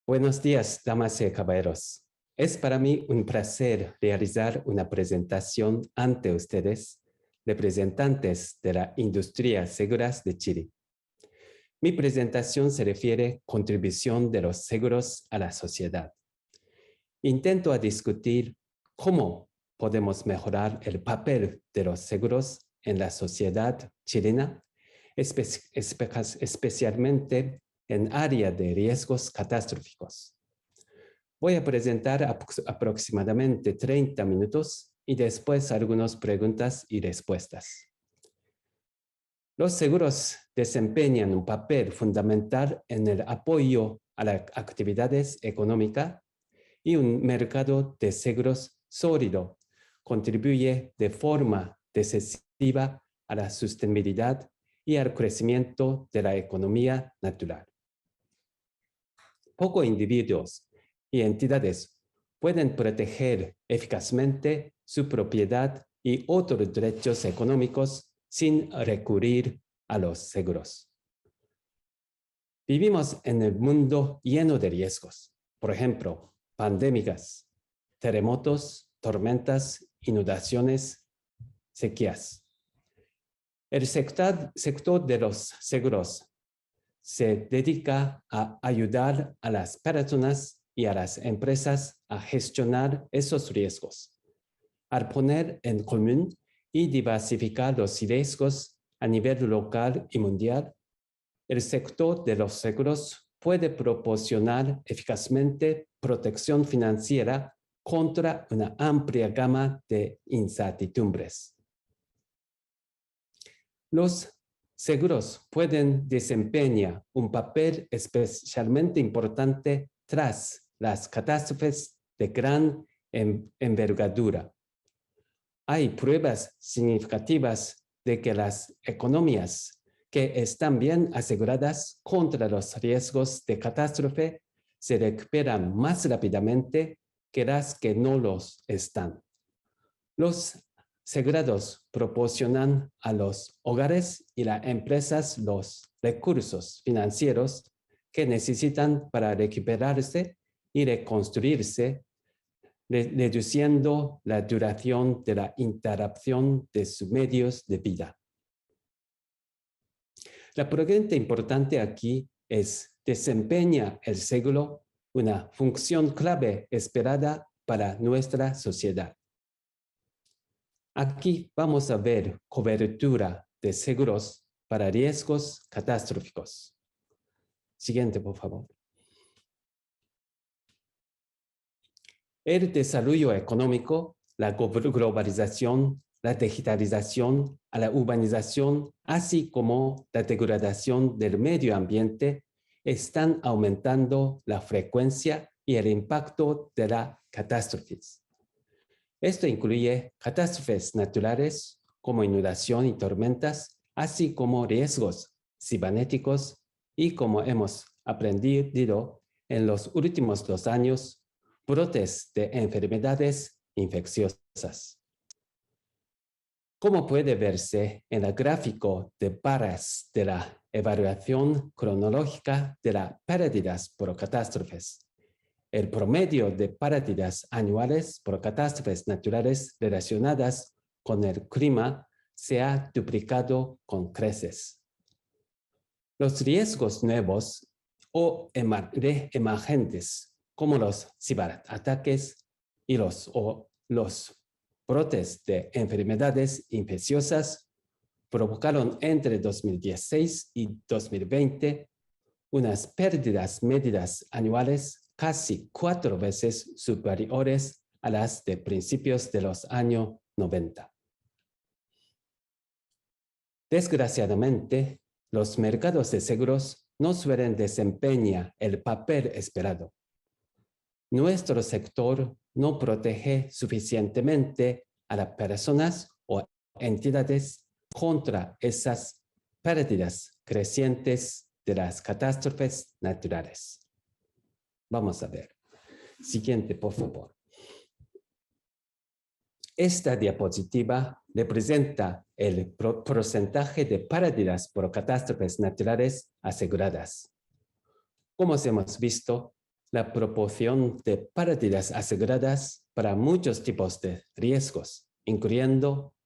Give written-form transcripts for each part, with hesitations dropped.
Buenos días, damas y caballeros. Es para mí un placer realizar una presentación ante ustedes, representantes de la industria seguras de Chile. Mi presentación se refiere a contribución de los seguros a la sociedad. Intento a discutir cómo podemos mejorar el papel de los seguros en la sociedad chilena, especialmente en área de riesgos catastróficos. Voy a presentar aproximadamente 30 minutos y después algunas preguntas y respuestas. Los seguros desempeñan un papel fundamental en el apoyo a las actividades económicas y un mercado de seguros sólido contribuye de forma decisiva a la sostenibilidad y al crecimiento de la economía natural. Pocos individuos y entidades pueden proteger eficazmente su propiedad y otros derechos económicos sin recurrir a los seguros. Vivimos en un mundo lleno de riesgos, por ejemplo, pandemias, terremotos, tormentas, inundaciones, sequías. El sector de los seguros se dedica a ayudar a las personas y a las empresas a gestionar esos riesgos, al poner en común y diversificar los riesgos a nivel local y mundial. El sector de los seguros puede proporcionar eficazmente protección financiera contra una amplia gama de incertidumbres. Los seguros pueden desempeñar un papel especialmente importante tras las catástrofes de gran envergadura. Hay pruebas significativas de que las economías que están bien aseguradas contra los riesgos de catástrofe se recuperan más rápidamente que las que no los están. Los asegurados proporcionan a los hogares y las empresas los recursos financieros que necesitan para recuperarse y reconstruirse, reduciendo la duración de la interrupción de sus medios de vida. La pregunta importante aquí es: ¿desempeña el seguro una función clave esperada para nuestra sociedad? Aquí vamos a ver cobertura de seguros para riesgos catastróficos. Siguiente, por favor. El desarrollo económico, la globalización, la digitalización, la urbanización, así como la degradación del medio ambiente, están aumentando la frecuencia y el impacto de las catástrofes. Esto incluye catástrofes naturales como inundación y tormentas, así como riesgos cibernéticos y, como hemos aprendido en los últimos 2 años, brotes de enfermedades infecciosas. Como puede verse en el gráfico de barras de la evaluación cronológica de las pérdidas por catástrofes, el promedio de pérdidas anuales por catástrofes naturales relacionadas con el clima se ha duplicado con creces. Los riesgos nuevos o emergentes, como los ciberataques y los brotes de enfermedades infecciosas, provocaron entre 2016 y 2020 unas pérdidas medidas anuales casi 4 veces superiores a las de principios de los años 90. Desgraciadamente, los mercados de seguros no suelen desempeñar el papel esperado. Nuestro sector no protege suficientemente a las personas o entidades contra esas pérdidas crecientes de las catástrofes naturales. Vamos a ver. Siguiente, por favor. Esta diapositiva representa el porcentaje de pérdidas por catástrofes naturales aseguradas. Como hemos visto, la proporción de pérdidas aseguradas para muchos tipos de riesgos, incluyendo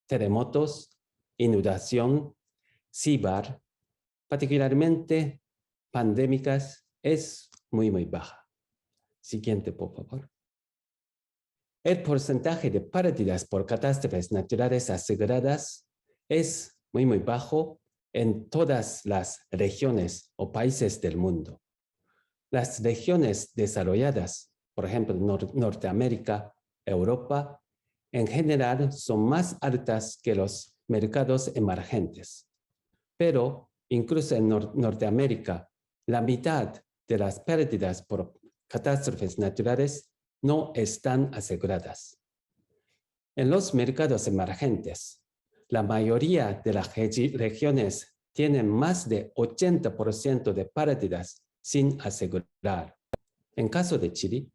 terremotos, inundación, ciber, particularmente pandémicas, es muy baja. Siguiente, por favor. El porcentaje de pérdidas por catástrofes naturales aseguradas es muy bajo en todas las regiones o países del mundo. Las regiones desarrolladas, por ejemplo, Norteamérica, Europa, en general son más altas que los mercados emergentes. Pero incluso en Norteamérica, la mitad de las pérdidas por catástrofes naturales no están aseguradas. En los mercados emergentes, la mayoría de las regiones tienen más de 80% de pérdidas sin asegurar. En caso de Chile,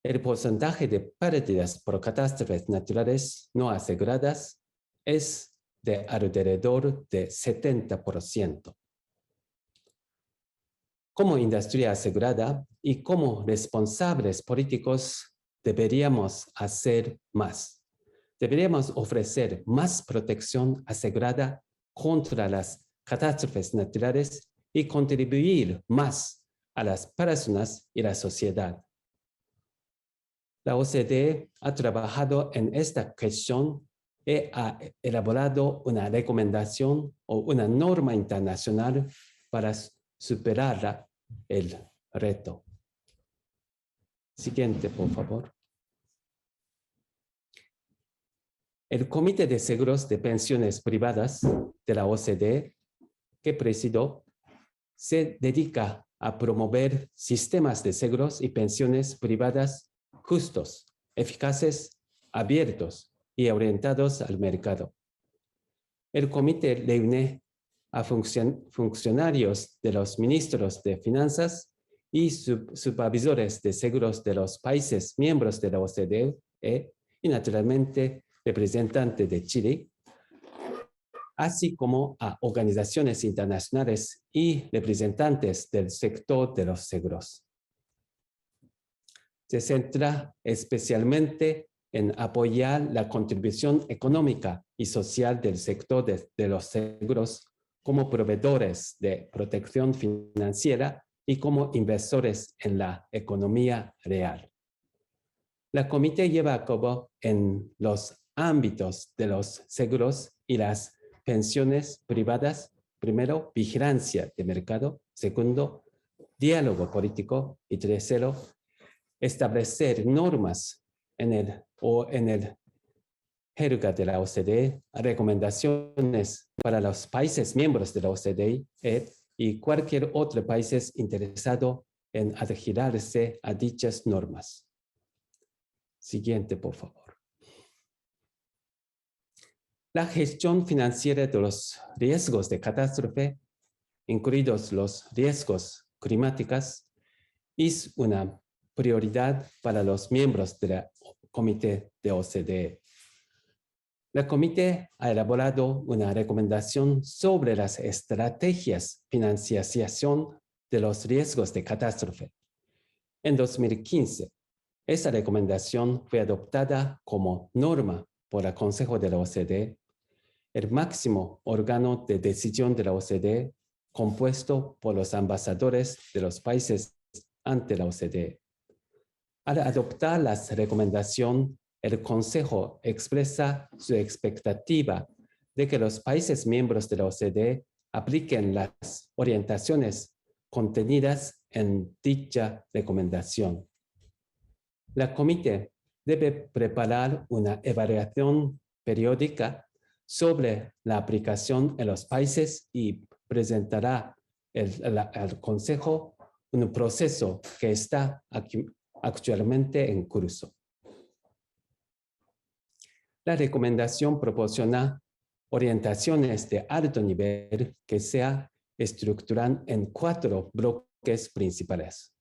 el porcentaje de pérdidas por catástrofes naturales no aseguradas es de alrededor de 70%. Como industria asegurada y como responsables políticos, deberíamos hacer más. Deberíamos ofrecer más protección asegurada contra las catástrofes naturales y contribuir más a las personas y la sociedad. La OCDE ha trabajado en esta cuestión y ha elaborado una recomendación o una norma internacional para superar el reto. Siguiente, por favor. El Comité de Seguros de Pensiones Privadas de la OCDE, que presido, se dedica a promover sistemas de seguros y pensiones privadas justos, eficaces, abiertos y orientados al mercado. El comité reúne a funcionarios de los ministros de Finanzas y supervisores de seguros de los países miembros de la OCDE y naturalmente representantes de Chile, así como a organizaciones internacionales y representantes del sector de los seguros. Se centra especialmente en apoyar la contribución económica y social del sector de los seguros como proveedores de protección financiera y como inversores en la economía real. La comité lleva a cabo en los ámbitos de los seguros y las pensiones privadas, primero, vigilancia de mercado, segundo, diálogo político y tercero, establecer normas en el jerga de la OCDE, recomendaciones para los países miembros de la OCDE y cualquier otro país interesado en adherirse a dichas normas. Siguiente, por favor. La gestión financiera de los riesgos de catástrofe, incluidos los riesgos climáticos, es una prioridad para los miembros del Comité de OCDE. La Comité ha elaborado una recomendación sobre las estrategias de financiación de los riesgos de catástrofe. En 2015, esa recomendación fue adoptada como norma por el Consejo de la OCDE, el máximo órgano de decisión de la OCDE, compuesto por los ambasadores de los países ante la OCDE. Al adoptar la recomendación, el Consejo expresa su expectativa de que los países miembros de la OCDE apliquen las orientaciones contenidas en dicha recomendación. La Comité debe preparar una evaluación periódica sobre la aplicación en los países y presentará al Consejo un proceso que está actualmente en curso. La recomendación proporciona orientaciones de alto nivel que se estructuran en 4 bloques principales.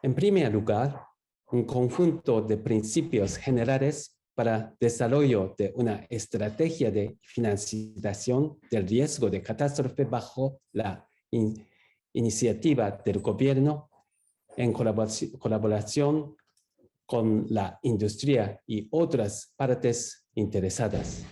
En primer lugar, un conjunto de principios generales para desarrollo de una estrategia de financiación del riesgo de catástrofe bajo la iniciativa del gobierno en colaboración con la industria y otras partes interesadas.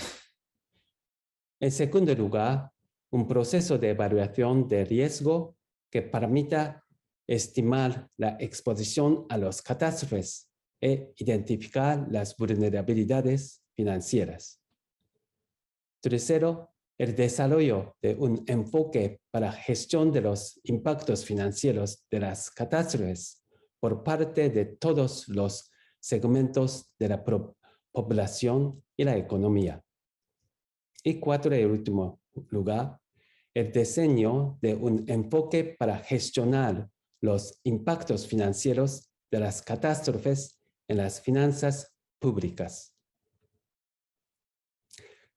En segundo lugar, un proceso de evaluación de riesgo que permita estimar la exposición a las catástrofes e identificar las vulnerabilidades financieras. Tercero, el desarrollo de un enfoque para gestión de los impactos financieros de las catástrofes por parte de todos los segmentos de la población y la economía. Y cuatro, en último lugar, el diseño de un enfoque para gestionar los impactos financieros de las catástrofes en las finanzas públicas.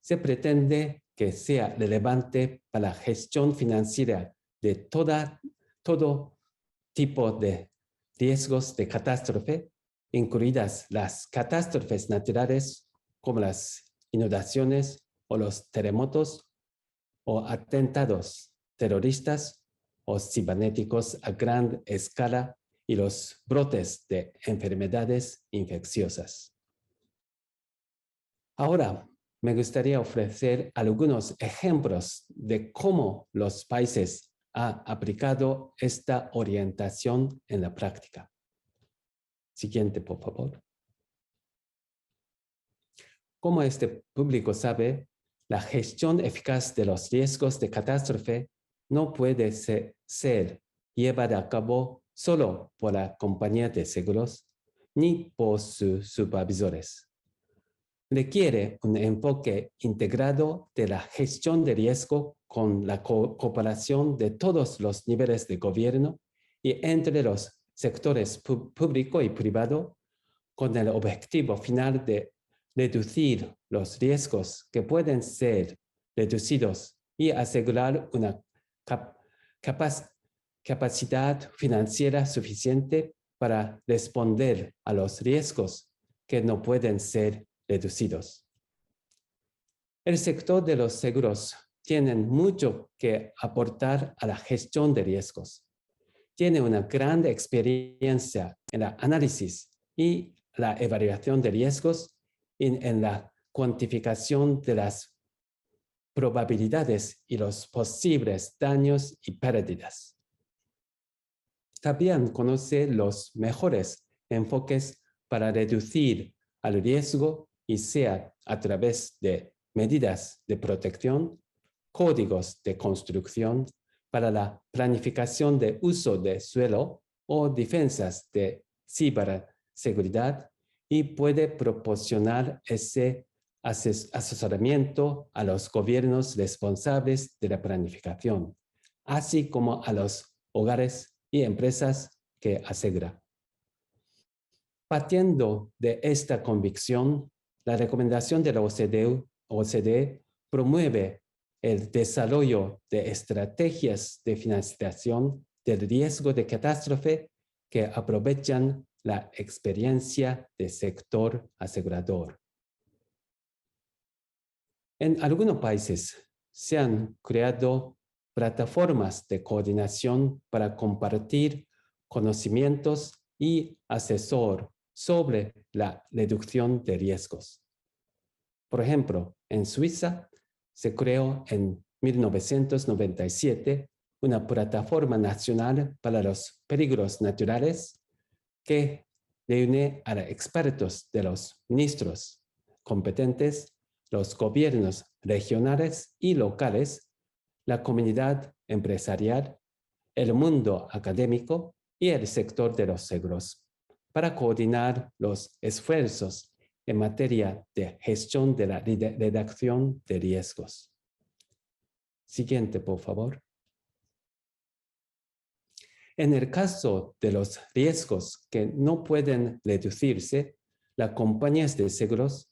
Se pretende que sea relevante para la gestión financiera de todo tipo de riesgos de catástrofe, incluidas las catástrofes naturales como las inundaciones o los terremotos o atentados terroristas o cibernéticos a gran escala y los brotes de enfermedades infecciosas. Ahora, me gustaría ofrecer algunos ejemplos de cómo los países han aplicado esta orientación en la práctica. Siguiente, por favor. Como este público sabe, la gestión eficaz de los riesgos de catástrofe no puede ser llevada a cabo solo por la compañía de seguros ni por sus supervisores. Requiere un enfoque integrado de la gestión de riesgo con la cooperación de todos los niveles de gobierno y entre los sectores público y privado, con el objetivo final de reducir los riesgos que pueden ser reducidos y asegurar una capacidad financiera suficiente para responder a los riesgos que no pueden ser reducidos. El sector de los seguros tiene mucho que aportar a la gestión de riesgos. Tiene una gran experiencia en el análisis y la evaluación de riesgos y en la cuantificación de las probabilidades y los posibles daños y pérdidas. También conoce los mejores enfoques para reducir el riesgo y sea a través de medidas de protección, códigos de construcción para la planificación de uso de suelo o defensas de ciberseguridad y puede proporcionar ese asesoramiento a los gobiernos responsables de la planificación, así como a los hogares y empresas que asegura. Partiendo de esta convicción, la recomendación de la OCDE promueve el desarrollo de estrategias de financiación del riesgo de catástrofe que aprovechan la experiencia del sector asegurador. En algunos países se han creado plataformas de coordinación para compartir conocimientos y asesor sobre la reducción de riesgos. Por ejemplo, en Suiza se creó en 1997 una plataforma nacional para los peligros naturales que reúne a los expertos de los ministros competentes, los gobiernos regionales y locales, la comunidad empresarial, el mundo académico y el sector de los seguros, para coordinar los esfuerzos en materia de gestión de la redacción de riesgos. Siguiente, por favor. En el caso de los riesgos que no pueden reducirse, las compañías de seguros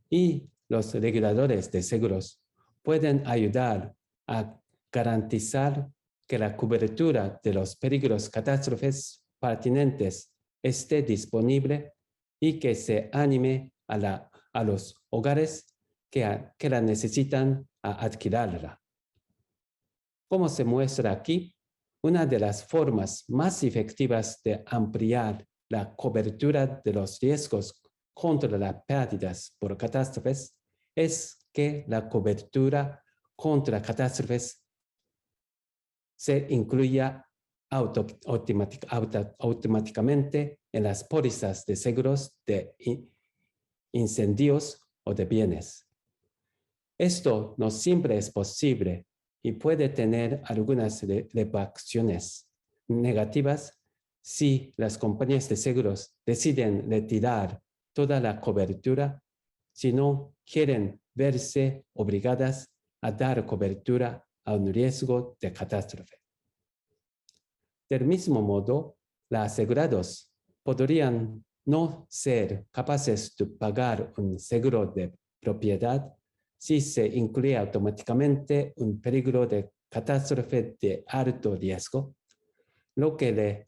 y los reguladores de seguros pueden ayudar a garantizar que la cobertura de los peligros catástrofes pertinentes esté disponible y que se anime a los hogares que la necesitan a adquirirla. Como se muestra aquí, una de las formas más efectivas de ampliar la cobertura de los riesgos contra las pérdidas por catástrofes es que la cobertura contra catástrofes se incluya automáticamente en las pólizas de seguros de incendios o de bienes. Esto no siempre es posible y puede tener algunas reacciones negativas si las compañías de seguros deciden retirar toda la cobertura, si no quieren verse obligadas a dar cobertura a un riesgo de catástrofe. Del mismo modo, los asegurados podrían no ser capaces de pagar un seguro de propiedad si se incluye automáticamente un peligro de catástrofe de alto riesgo, lo que le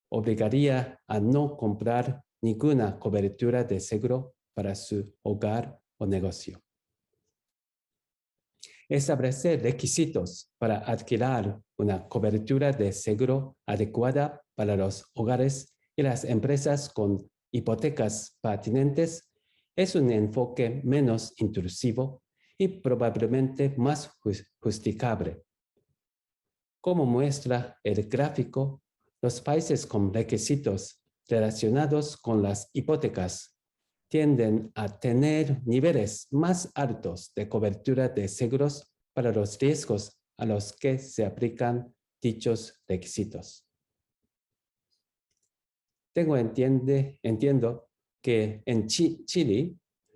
obligaría a no comprar ninguna cobertura de seguro para su hogar o negocio. Establecer requisitos para adquirir una cobertura de seguro adecuada para los hogares y las empresas con hipotecas pertinentes es un enfoque menos intrusivo y probablemente más justificable. Como muestra el gráfico, los países con requisitos relacionados con las hipotecas tienden a tener niveles más altos de cobertura de seguros para los riesgos a los que se aplican dichos requisitos. Entiendo que en Chile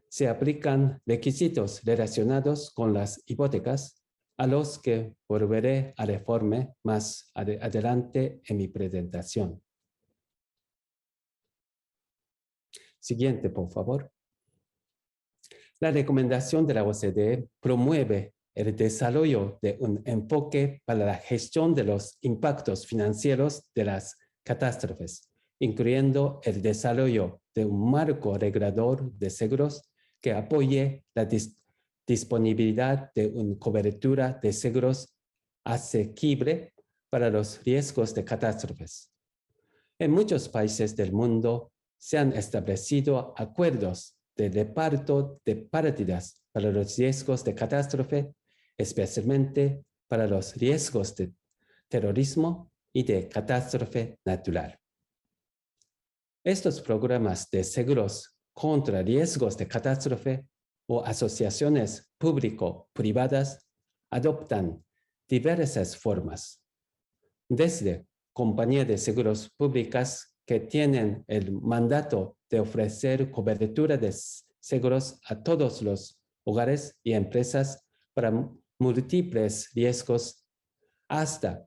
se aplican requisitos relacionados con las hipotecas a los que volveré a referirme más adelante en mi presentación. Siguiente, por favor. La recomendación de la OCDE promueve el desarrollo de un enfoque para la gestión de los impactos financieros de las catástrofes, incluyendo el desarrollo de un marco regulador de seguros que apoye la disponibilidad de una cobertura de seguros asequible para los riesgos de catástrofes. En muchos países del mundo se han establecido acuerdos de reparto de pérdidas para los riesgos de catástrofe, especialmente para los riesgos de terrorismo y de catástrofe natural. Estos programas de seguros contra riesgos de catástrofe o asociaciones público-privadas adoptan diversas formas, desde compañías de seguros públicas que tienen el mandato de ofrecer cobertura de seguros a todos los hogares y empresas para múltiples riesgos, hasta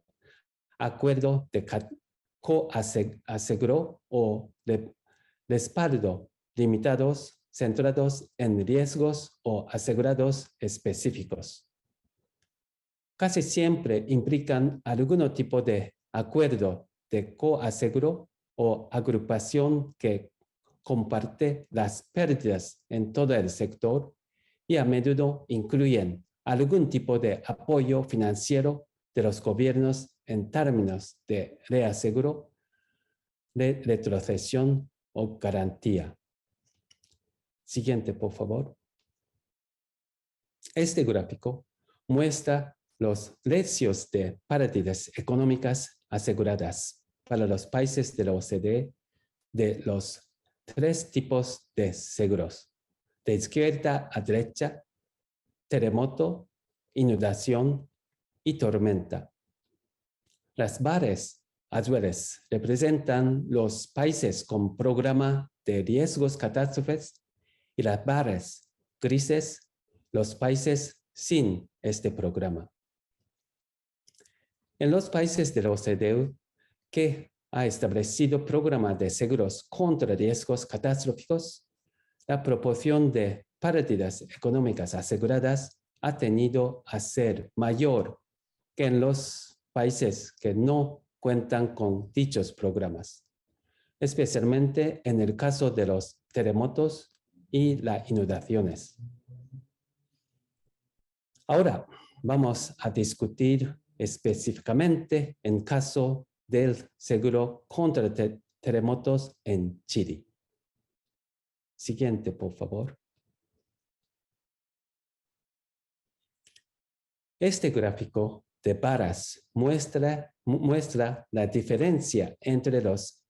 acuerdo de coaseguro o de respaldo limitados centrados en riesgos o asegurados específicos. Casi siempre implican algún tipo de acuerdo de coaseguro o agrupación que comparte las pérdidas en todo el sector y a menudo incluyen algún tipo de apoyo financiero de los gobiernos en términos de reaseguro, de retrocesión o garantía. Siguiente, por favor. Este gráfico muestra los ratios de pérdidas económicas aseguradas para los países de la OCDE de los tres tipos de seguros. De izquierda a derecha, terremoto, inundación y tormenta. Las barras azules representan los países con programa de riesgos catástrofes y las barras grises los países sin este programa. En los países de la OCDE que ha establecido programas de seguros contra riesgos catastróficos, la proporción de pérdidas económicas aseguradas ha tenido a ser mayor que en los países que no cuentan con dichos programas, especialmente en el caso de los terremotos y las inundaciones. Ahora vamos a discutir específicamente en caso del seguro contra terremotos en Chile. Siguiente, por favor. Este gráfico de barras muestra la diferencia entre los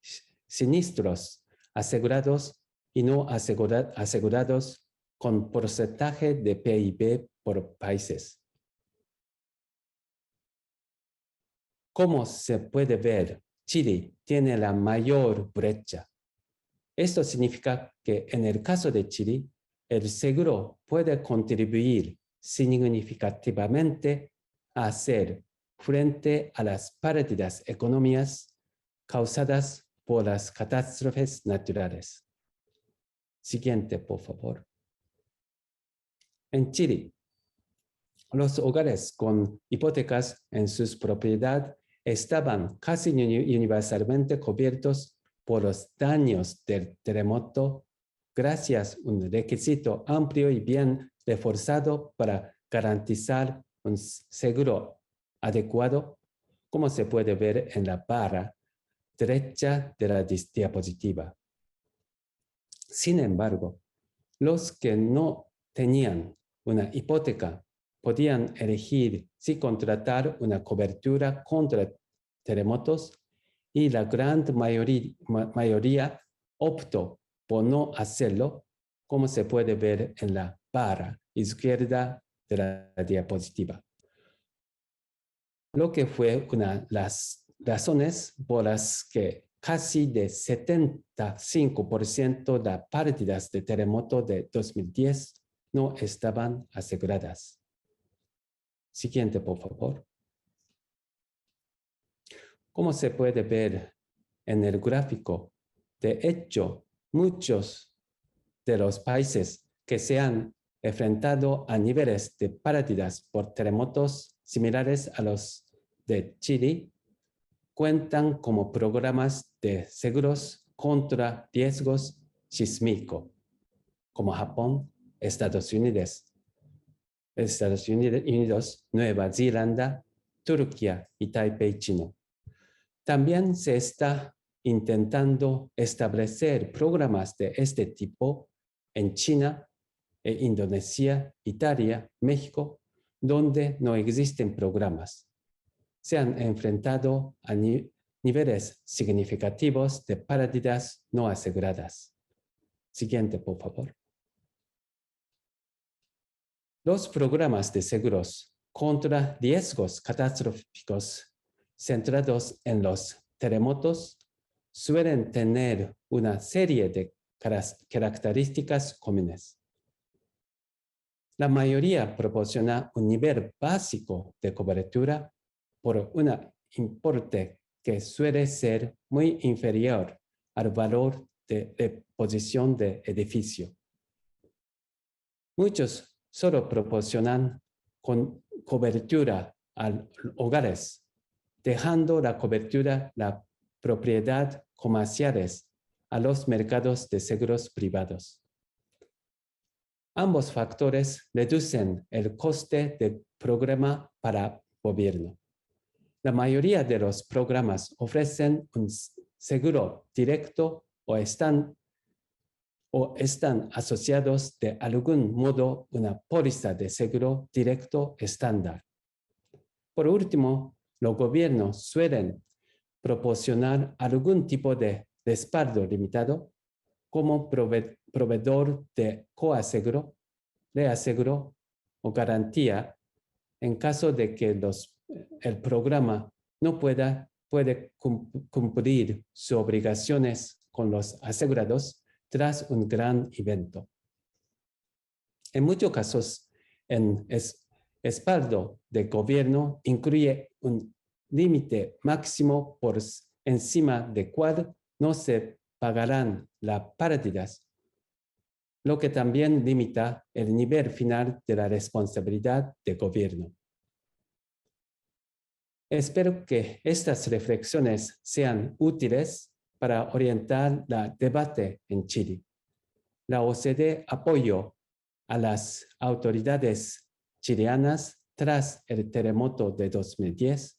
siniestros asegurados y no asegurados con porcentaje de PIB por países. Como se puede ver, Chile tiene la mayor brecha. Esto significa que en el caso de Chile, el seguro puede contribuir significativamente a hacer frente a las pérdidas económicas causadas por las catástrofes naturales. Siguiente, por favor. En Chile, los hogares con hipotecas en sus propiedades estaban casi universalmente cubiertos por los daños del terremoto gracias a un requisito amplio y bien reforzado para garantizar un seguro adecuado, como se puede ver en la barra derecha de la diapositiva. Sin embargo, los que no tenían una hipoteca podían elegir si contratar una cobertura contra terremotos y la gran mayoría optó por no hacerlo, como se puede ver en la barra izquierda de la diapositiva. Lo que fue una de las razones por las que casi de 75% de las pérdidas de terremoto de 2010 no estaban aseguradas. Siguiente, por favor. Como se puede ver en el gráfico, de hecho, muchos de los países que se han enfrentado a niveles de pérdidas por terremotos similares a los de Chile cuentan como programas de seguros contra riesgos sísmicos, como Japón, Estados Unidos, Nueva Zelanda, Turquía y Taipei, China. También se está intentando establecer programas de este tipo en China, Indonesia, Italia, México, donde no existen programas. Se han enfrentado a niveles significativos de pérdidas no aseguradas. Siguiente, por favor. Los programas de seguros contra riesgos catastróficos centrados en los terremotos suelen tener una serie de características comunes. La mayoría proporciona un nivel básico de cobertura por un importe que suele ser muy inferior al valor de reposición del edificio. Muchos solo proporcionan cobertura a hogares, dejando la cobertura la propiedad comerciales a los mercados de seguros privados. Ambos factores reducen el coste del programa para gobierno. La mayoría de los programas ofrecen un seguro directo o están asociados de algún modo a una póliza de seguro directo estándar. Por último, los gobiernos suelen proporcionar algún tipo de respaldo limitado como proveedor de coaseguro, reaseguro o garantía en caso de que el programa no puede cumplir sus obligaciones con los asegurados tras un gran evento. En muchos casos, el respaldo del gobierno incluye un límite máximo por encima del cual no se pagarán las pérdidas, lo que también limita el nivel final de la responsabilidad del gobierno. Espero que estas reflexiones sean útiles para orientar el debate en Chile. La OCDE apoyó a las autoridades chileanas tras el terremoto de 2010,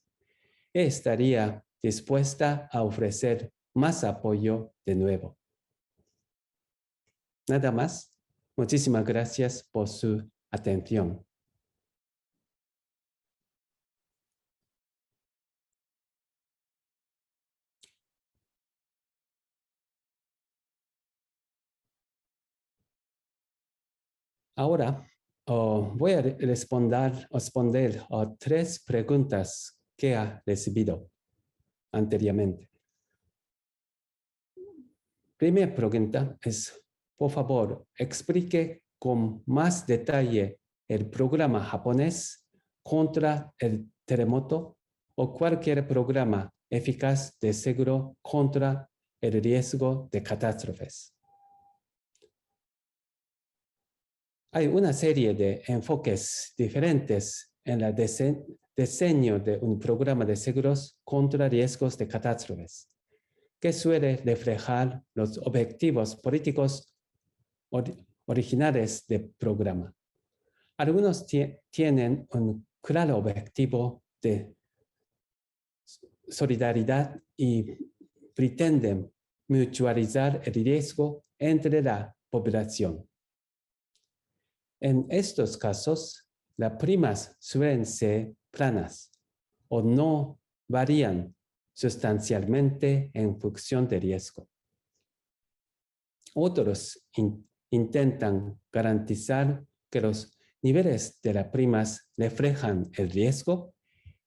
estaría dispuesta a ofrecer más apoyo de nuevo. Nada más. Muchísimas gracias por su atención. Ahora voy a responder a 3 preguntas que ha recibido anteriormente. Primera pregunta es, por favor, explique con más detalle el programa japonés contra el terremoto o cualquier programa eficaz de seguro contra el riesgo de catástrofes. Hay una serie de enfoques diferentes en el diseño de un programa de seguros contra riesgos de catástrofes, que suele reflejar los objetivos políticos originales del programa. Algunos tienen un claro objetivo de solidaridad y pretenden mutualizar el riesgo entre la población. En estos casos, las primas suelen ser planas o no varían sustancialmente en función del riesgo. Otros intentan garantizar que los niveles de las primas reflejan el riesgo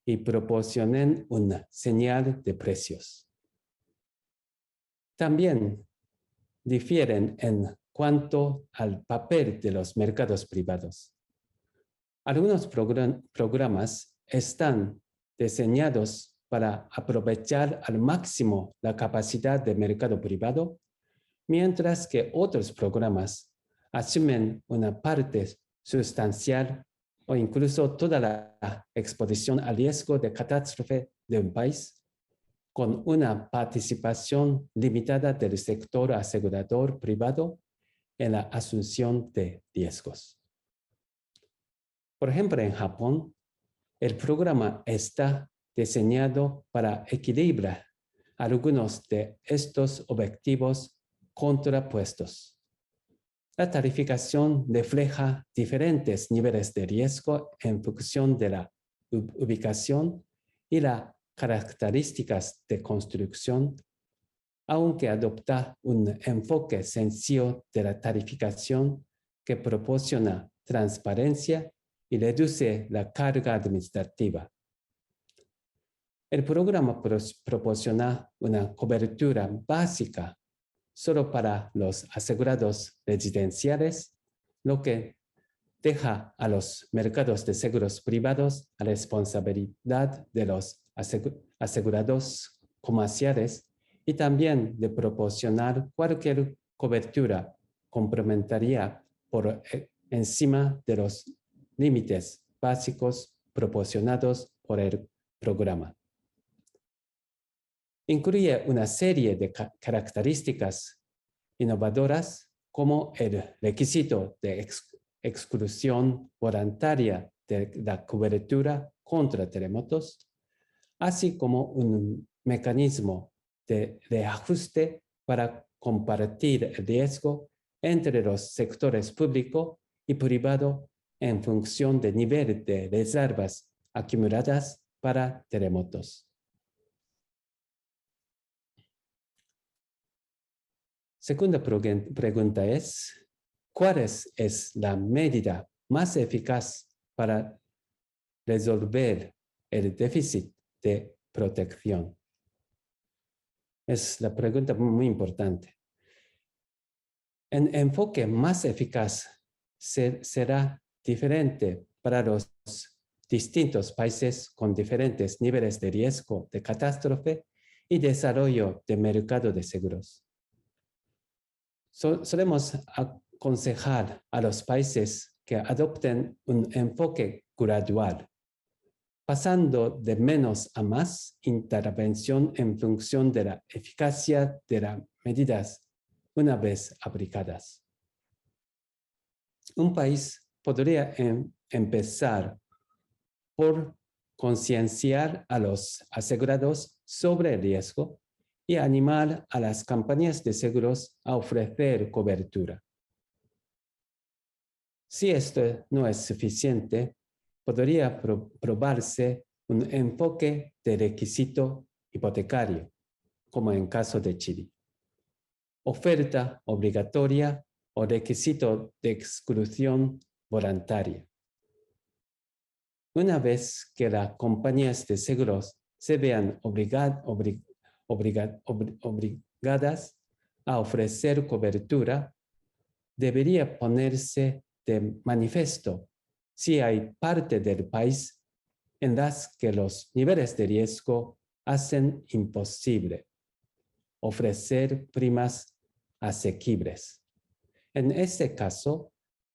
y proporcionen una señal de precios. También difieren en cuanto al papel de los mercados privados. Algunos programas están diseñados para aprovechar al máximo la capacidad del mercado privado, mientras que otros programas asumen una parte sustancial o incluso toda la exposición al riesgo de catástrofe de un país, con una participación limitada del sector asegurador privado en la asunción de riesgos. Por ejemplo, en Japón, el programa está diseñado para equilibrar algunos de estos objetivos contrapuestos. La tarificación refleja diferentes niveles de riesgo en función de la ubicación y las características de construcción, aunque adopta un enfoque sencillo de la tarificación que proporciona transparencia y reduce la carga administrativa. El programa proporciona una cobertura básica solo para los asegurados residenciales, lo que deja a los mercados de seguros privados a responsabilidad de los asegurados comerciales y también de proporcionar cualquier cobertura complementaria por encima de los límites básicos proporcionados por el programa. Incluye una serie de características innovadoras como el requisito de exclusión voluntaria de la cobertura contra terremotos, así como un mecanismo de reajuste para compartir el riesgo entre los sectores público y privado en función del nivel de reservas acumuladas para terremotos. Segunda pregunta es, ¿cuál es la medida más eficaz para resolver el déficit de protección? Es la pregunta muy importante. El enfoque más eficaz será diferente para los distintos países con diferentes niveles de riesgo de catástrofe y desarrollo de mercado de seguros. Solemos aconsejar a los países que adopten un enfoque gradual, pasando de menos a más intervención en función de la eficacia de las medidas una vez aplicadas. Un país podría empezar por concienciar a los asegurados sobre el riesgo y animar a las compañías de seguros a ofrecer cobertura. Si esto no es suficiente, podría probarse un enfoque de requisito hipotecario, como en caso de Chile. Oferta obligatoria o requisito de exclusión voluntaria. Una vez que las compañías de seguros se vean obligadas a ofrecer cobertura, debería ponerse de manifiesto si hay parte del país en las que los niveles de riesgo hacen imposible ofrecer primas asequibles. En este caso,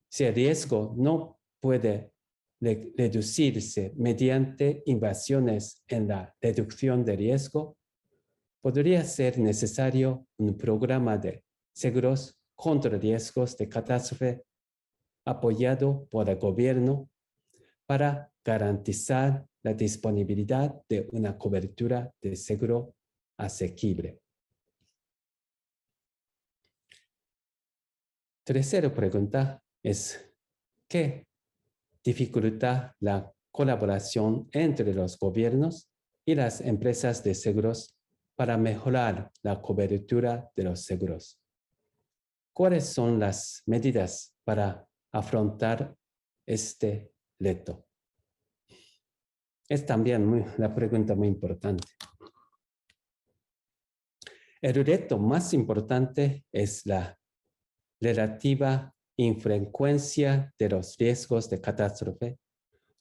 si el riesgo no puede reducirse mediante inversiones en la reducción de riesgo, podría ser necesario un programa de seguros contra riesgos de catástrofe apoyado por el gobierno para garantizar la disponibilidad de una cobertura de seguro asequible. Tercera pregunta es, ¿qué dificulta la colaboración entre los gobiernos y las empresas de seguros para mejorar la cobertura de los seguros? ¿Cuáles son las medidas para afrontar este reto? Es también una pregunta muy importante. El reto más importante es la relativa infrecuencia de los riesgos de catástrofe,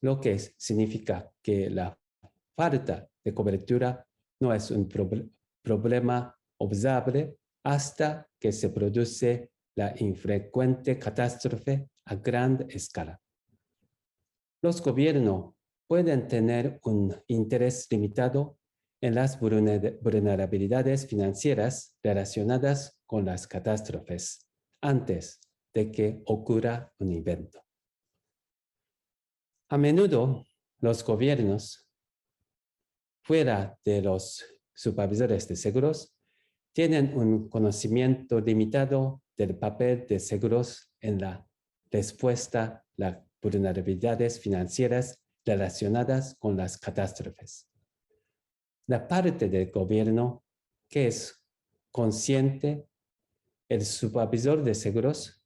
lo que significa que la falta de cobertura no es un problema observable hasta que se produce la infrecuente catástrofe a gran escala. Los gobiernos pueden tener un interés limitado en las vulnerabilidades financieras relacionadas con las catástrofes antes de que ocurra un evento. A menudo, los gobiernos, fuera de los supervisores de seguros, tienen un conocimiento limitado del papel de seguros en la respuesta a las vulnerabilidades financieras relacionadas con las catástrofes. La parte del gobierno que es consciente, el supervisor de seguros,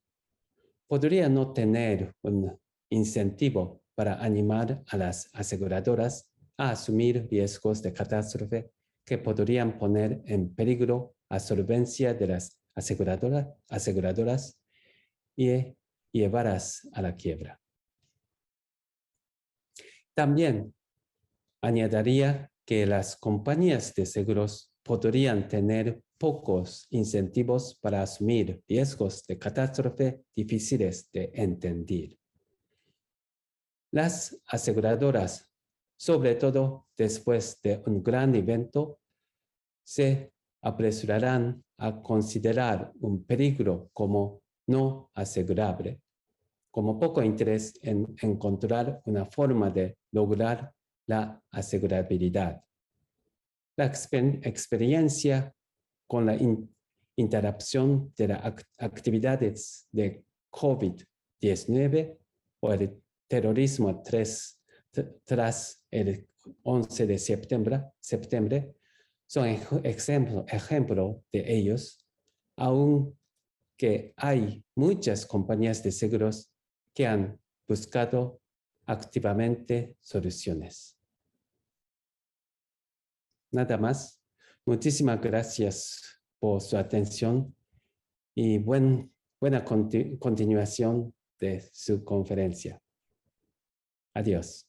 podría no tener un incentivo para animar a las aseguradoras a asumir riesgos de catástrofe que podrían poner en peligro la solvencia de las aseguradoras y llevarlas a la quiebra. También añadiría que las compañías de seguros podrían tener pocos incentivos para asumir riesgos de catástrofe difíciles de entender. Las aseguradoras, sobre todo después de un gran evento, se apresurarán a considerar un peligro como no asegurable, como poco interés en encontrar una forma de lograr la asegurabilidad. La experiencia con la interrupción de las actividades de COVID-19 o el terrorismo tras el 11 de septiembre son ejemplo de ellos, aunque hay muchas compañías de seguros que han buscado activamente soluciones. Nada más. Muchísimas gracias por su atención y buena continuación de su conferencia. Adiós.